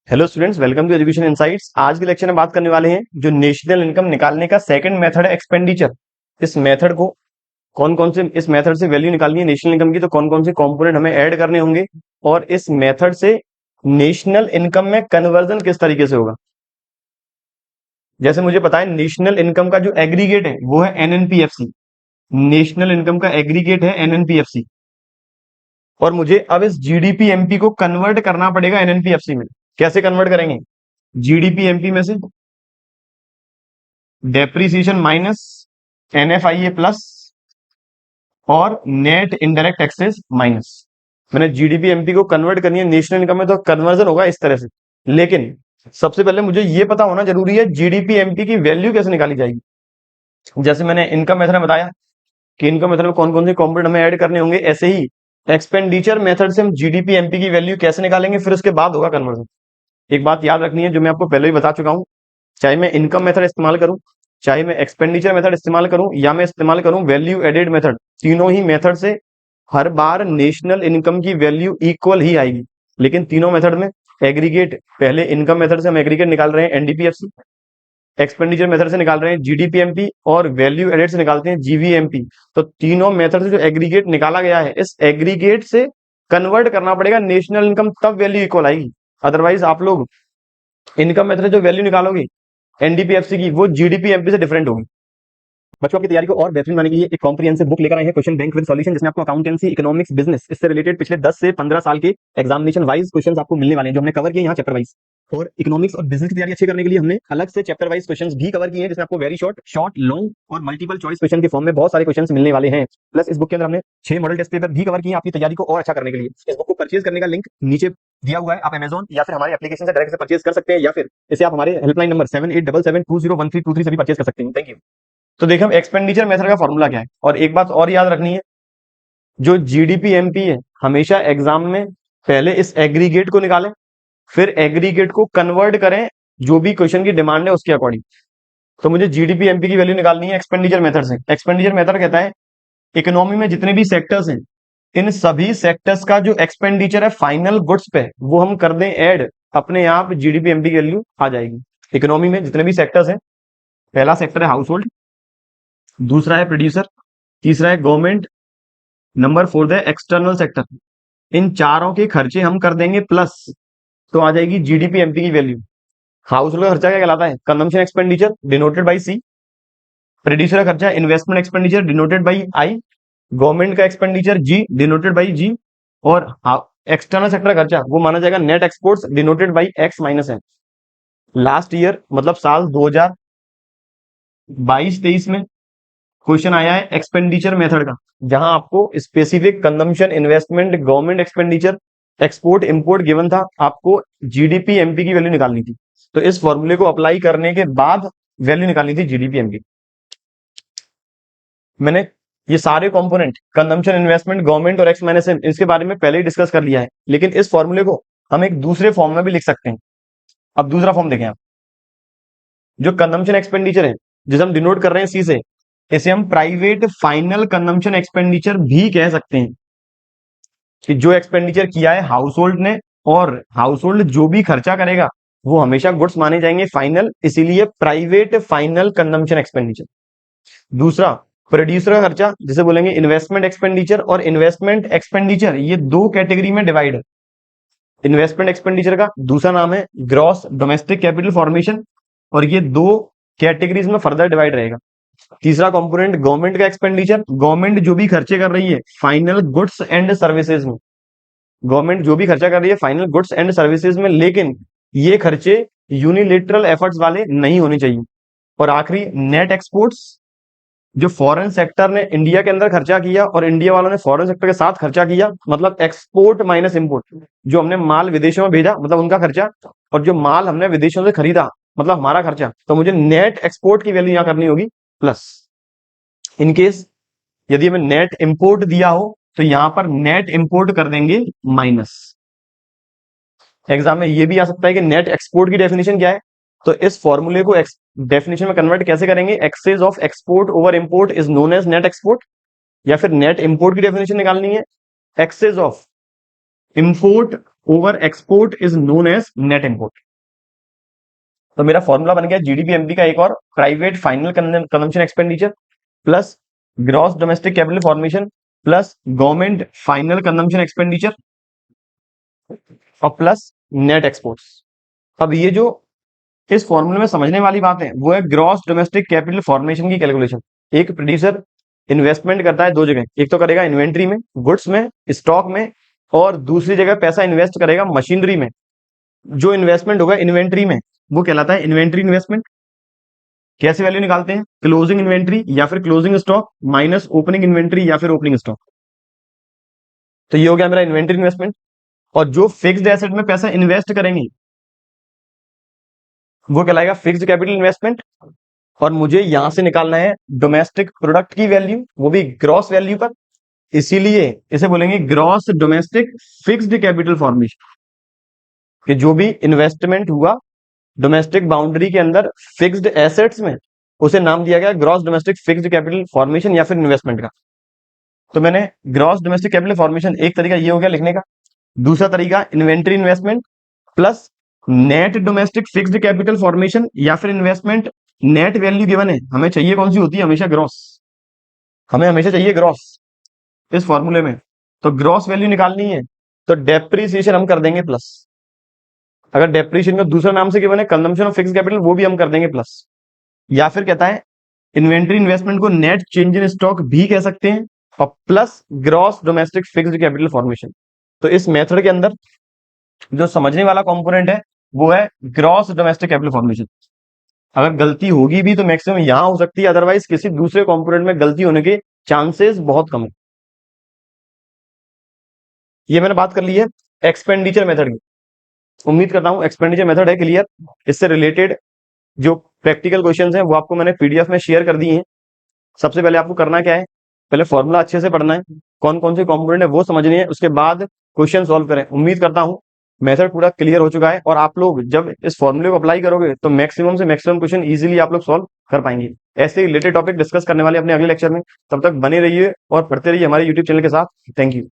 Hello students, welcome to Education Insights. आज के lecture में बात करने वाले हैं जो नेशनल इनकम निकालने का सेकंड मेथड है, एक्सपेंडिचर। इस मेथड को कौन कौन से इस मेथड से वैल्यू निकालनी है नेशनल इनकम की, तो कौन कौन से कंपोनेंट हमें ऐड करने होंगे और इस मेथड से नेशनल इनकम में कन्वर्जन किस तरीके से होगा। जैसे मुझे पता है नेशनल इनकम का जो एग्रीगेट है वो है एनएनपीएफसी। नेशनल इनकम का एग्रीगेट है एनएनपीएफसी और मुझे अब इस जीडीपी एमपी को कन्वर्ट करना पड़ेगा एनएनपीएफसी में। कैसे कन्वर्ट करेंगे? जीडीपी एमपी में से डेप्रीसिएशन माइनस एनएफआईए प्लस और नेट इनडायरेक्ट टैक्सेस माइनस। मैंने जीडीपी एमपी को कन्वर्ट करनी है नेशनल इनकम में, तो कन्वर्जन होगा इस तरह से। लेकिन सबसे पहले मुझे यह पता होना जरूरी है जीडीपी एमपी की वैल्यू कैसे निकाली जाएगी। जैसे मैंने इनकम मेथड में बताया कि इनकम मेथड में कौन कौन से कंपोनेंट हमें ऐड करने होंगे, ऐसे ही एक्सपेंडिचर मेथड से हम जीडीपी एमपी की वैल्यू कैसे निकालेंगे, फिर उसके बाद होगा कन्वर्जन। एक बात याद रखनी है जो मैं आपको पहले ही बता चुका हूं, चाहे मैं इनकम मेथड इस्तेमाल करूं, चाहे मैं एक्सपेंडिचर मेथड इस्तेमाल करूं या मैं इस्तेमाल करूं वैल्यू एडेड मेथड, तीनों ही मेथड से हर बार नेशनल इनकम की वैल्यू इक्वल ही आएगी। लेकिन तीनों मेथड में एग्रीगेट, पहले इनकम मेथड से हम एग्रीगेट निकाल रहे हैं एनडीपीएफसी, एक्सपेंडिचर मेथड से निकाल रहे हैं जीडीपीएमपी और वैल्यू एडेड से निकालते हैं जीवीएमपी। तो तीनों मेथड से जो एग्रीगेट निकाला गया है, इस एग्रीगेट से कन्वर्ट करना पड़ेगा नेशनल इनकम, तब वैल्यू इक्वल आएगी। अदरवाइज आप लोग इनकम मेथड से जो वैल्यू निकालोगे एनडीपीएफसी की, वो जीडीपी एमपी से डिफरेंट होगी। बच्चों की तैयारी को और बेहतरीन बनाने के लिए एक कॉम्प्रिहेंसिव बुक लेकर आए हैं, क्वेश्चन बैंक विद सॉल्यूशन, जिसमें आपको अकाउंटेंसी, इकोनॉमिक्स, बिजनेस, इससे रिलेटेड पिछले 10 से 15 साल के एग्जामिनेशन वाइज क्वेश्चंस आपको मिलने वाले हैं, जो हमने कवर किए यहाँ चैप्टर वाइज। और इकोनॉमिक्स और बिजनेस की तैयारी अच्छी करने के लिए हमने अलग से चैप्टर वाइज क्वेश्चंस भी कवर किए हैं, जिसमें आपको वेरी शॉर्ट, लॉन्ग और मल्टीपल चॉइस क्वेश्चन के फॉर्म में बहुत सारे क्वेश्चंस मिलने वाले हैं। प्लस इस बुक के अंदर हमने 6 मॉडल टेस्ट पेपर भी कवर किए हैं आपकी तैयारी को और अच्छा करने के लिए। इस बुक को परचेज करने का लिंक नीचे दिया हुआ है, आप अमेजॉन या फिर हमारे एप्लीकेशन से डायरेक्ट से परचेज कर सकते हैं, या फिर इसे आप हमारे हेल्पलाइन नंबर 7877201323 से भी परचेज कर सकते हैं। Thank you. तो देखिए हम एक्सपेंडिचर मेथड का फॉर्मूला क्या है, और एक बात और याद रखनी है, जो जीडीपी एमपी है हमेशा एग्जाम में पहले इस एग्रीगेट को निकालें, फिर एग्रीगेट को कन्वर्ट करें जो भी क्वेश्चन की डिमांड है उसके अकॉर्डिंग। तो मुझे जीडीपी एमपी की वैल्यू निकालनी है एक्सपेंडिचर मेथड से। एक्सपेंडिचर मेथड कहता है इकोनॉमी में जितने भी सेक्टर्स हैं, इन सभी सेक्टर्स का जो एक्सपेंडिचर है फाइनल गुड्स पे, वो हम कर दें ऐड, अपने आप जीडीपी एमपी की वैल्यू आ जाएगी। इकोनॉमी में जितने भी सेक्टर्स हैं, पहला सेक्टर है हाउस होल्ड, दूसरा है प्रोड्यूसर, तीसरा है गवर्नमेंट, नंबर 4 है एक्सटर्नल सेक्टर। इन चारों के खर्चे हम कर देंगे प्लस, तो आ जाएगी जीडीपी एमपी की वैल्यू। हाउस होल्ड का खर्चा क्या कहलाता है? Consumption expenditure denoted by C. Producer का खर्चा investment expenditure denoted by I. Government का expenditure G denoted by G. और एक्सटर्नल सेक्टर खर्चा वो माना जाएगा net exports denoted by X minus है। लास्ट ईयर मतलब साल 2022-23 में क्वेश्चन आया है एक्सपेंडिचर मेथड का, जहां आपको specific consumption, investment, government expenditure, export import given था, आपको जीडीपी एमपी की वैल्यू निकालनी थी। तो इस फॉर्मूले को अप्लाई करने के बाद वैल्यू निकालनी थी जीडीपी एमपी। मैंने ये सारे कंपोनेंट कंजम्पशन, इन्वेस्टमेंट, गवर्नमेंट और एक्स माइनस एम, इसके बारे में पहले ही डिस्कस कर लिया है, लेकिन इस फॉर्मूले को हम एक दूसरे फॉर्म में भी लिख सकते हैं। अब दूसरा फॉर्म देखें आप, जो कंजम्पशन एक्सपेंडिचर है जिसे हम डिनोट कर रहे हैं सी से, इसे हम प्राइवेट फाइनल कंजम्पशन एक्सपेंडिचर भी कह सकते हैं, कि जो एक्सपेंडिचर किया है हाउस होल्ड ने, और हाउस होल्ड जो भी खर्चा करेगा वो हमेशा गुड्स माने जाएंगे फाइनल, इसीलिए प्राइवेट फाइनल कंजम्पशन एक्सपेंडिचर। दूसरा प्रोड्यूसर का खर्चा, जिसे बोलेंगे इन्वेस्टमेंट एक्सपेंडिचर, और इन्वेस्टमेंट एक्सपेंडिचर ये दो कैटेगरी में डिवाइड है। इन्वेस्टमेंट एक्सपेंडिचर का दूसरा नाम है ग्रॉस डोमेस्टिक कैपिटल फॉर्मेशन, और ये दो कैटेगरीज में फर्दर डिवाइड रहेगा। तीसरा कंपोनेंट गवर्नमेंट का एक्सपेंडिचर, गवर्नमेंट जो भी खर्चे कर रही है फाइनल गुड्स एंड सर्विसेज में, गवर्नमेंट जो भी खर्चा कर रही है फाइनल गुड्स एंड सर्विसेज में, लेकिन ये खर्चे यूनिलेटरल एफर्ट्स वाले नहीं होने चाहिए। और आखिरी नेट एक्सपोर्ट्स, जो फॉरेन सेक्टर ने इंडिया के अंदर खर्चा किया और इंडिया वालों ने फॉरेन सेक्टर के साथ खर्चा किया, मतलब एक्सपोर्ट माइनस इंपोर्ट, जो हमने माल विदेशों में भेजा मतलब उनका खर्चा, और जो माल हमने विदेशों से खरीदा मतलब हमारा खर्चा, तो मुझे नेट एक्सपोर्ट की वैल्यू यहां करनी होगी प्लस। इनकेस यदि हमें नेट इंपोर्ट दिया हो तो यहां पर नेट इंपोर्ट कर देंगे माइनस। एग्जाम में यह भी आ सकता है कि नेट एक्सपोर्ट की डेफिनेशन क्या है, तो इस फॉर्मूले को डेफिनेशन में कन्वर्ट कैसे करेंगे, excess of export over import is known as net export. या फिर नेट इंपोर्ट की डेफिनेशन निकालनी है, excess of import over export is known as net import. तो मेरा फॉर्मूला बन गया जीडीपी एमपी का एक और, private final consumption expenditure plus gross domestic capital formation plus government final consumption expenditure और प्लस नेट एक्सपोर्ट्स। अब ये जो इस फॉर्मूले में समझने वाली बात है वो है ग्रॉस डोमेस्टिक कैपिटल फॉर्मेशन की कैलकुलेशन। एक प्रोड्यूसर इन्वेस्टमेंट करता है दो जगह, एक तो करेगा इन्वेंट्री में, गुड्स में, स्टॉक में, और दूसरी जगह पैसा इन्वेस्ट करेगा मशीनरी में। जो इन्वेस्टमेंट होगा इन्वेंट्री में वो कहलाता है इन्वेंट्री इन्वेस्टमेंट। कैसे वैल्यू निकालते हैं? क्लोजिंग इन्वेंट्री या फिर closing stock minus opening inventory या फिर ओपनिंग स्टॉक। तो ये हो गया मेरा इन्वेंट्री इन्वेस्टमेंट। और जो फिक्स्ड एसेट में पैसा इन्वेस्ट करेंगे वो कहलाएगा फिक्स्ड कैपिटल इन्वेस्टमेंट। और मुझे यहां से निकालना है डोमेस्टिक प्रोडक्ट की वैल्यू, वो भी ग्रॉस वैल्यू पर, इसीलिए इसे बोलेंगे gross domestic fixed capital formation. कि जो भी इन्वेस्टमेंट हुआ डोमेस्टिक बाउंड्री के अंदर फिक्स्ड एसेट्स में, उसे नाम दिया गया gross domestic fixed capital formation या फिर इन्वेस्टमेंट का। तो मैंने ग्रॉस डोमेस्टिक कैपिटल फॉर्मेशन, एक तरीका ये हो गया लिखने का। दूसरा तरीका inventory investment plus net domestic fixed capital formation या फिर इन्वेस्टमेंट। नेट वैल्यू गिवन है, हमें चाहिए कौन सी होती है? हमेशा ग्रॉस, हमें हमेशा चाहिए ग्रॉस इस फॉर्मूले में। तो ग्रॉस वैल्यू निकालनी है तो डेप्रीसिएशन हम कर देंगे प्लस। अगर डेप्रीसिएशन का दूसरा नाम से गिवन है कंजम्पशन ऑफ फिक्स्ड कैपिटल, वो भी हम कर देंगे प्लस। या फिर कहता है इन्वेंट्री इन्वेस्टमेंट को नेट चेंज इन स्टॉक भी कह सकते हैं, और plus gross domestic fixed capital formation. तो इस मेथड के अंदर जो समझने वाला कंपोनेंट है वो है ग्रॉस डोमेस्टिक कैपिटल फॉर्मेशन। अगर गलती होगी भी तो मैक्सिमम यहां हो सकती है, अदरवाइज किसी दूसरे कंपोनेंट में गलती होने के चांसेस बहुत कम है। ये मैंने बात कर ली है एक्सपेंडिचर मेथड की। उम्मीद करता हूं एक्सपेंडिचर मेथड है क्लियर। इससे रिलेटेड जो प्रैक्टिकल क्वेश्चंस हैं वो आपको मैंने पीडीएफ में शेयर कर दिए हैं। सबसे पहले आपको करना क्या है, पहले फॉर्मूला अच्छे से पढ़ना है, कौन कौन से कंपोनेंट है वो समझनी है, उसके बाद क्वेश्चन सॉल्व करें। उम्मीद करता हूं मेथड पूरा क्लियर हो चुका है और आप लोग जब इस फॉर्मूले को अप्लाई करोगे तो मैक्सिमम से मैक्सिमम क्वेश्चन इजीली आप लोग सॉल्व कर पाएंगे। ऐसे ही रिलेटेड टॉपिक डिस्कस करने वाले अपने अगले लेक्चर में। तब तक बने रहिए और पढ़ते रहिए हमारे यूट्यूब चैनल के साथ। Thank you.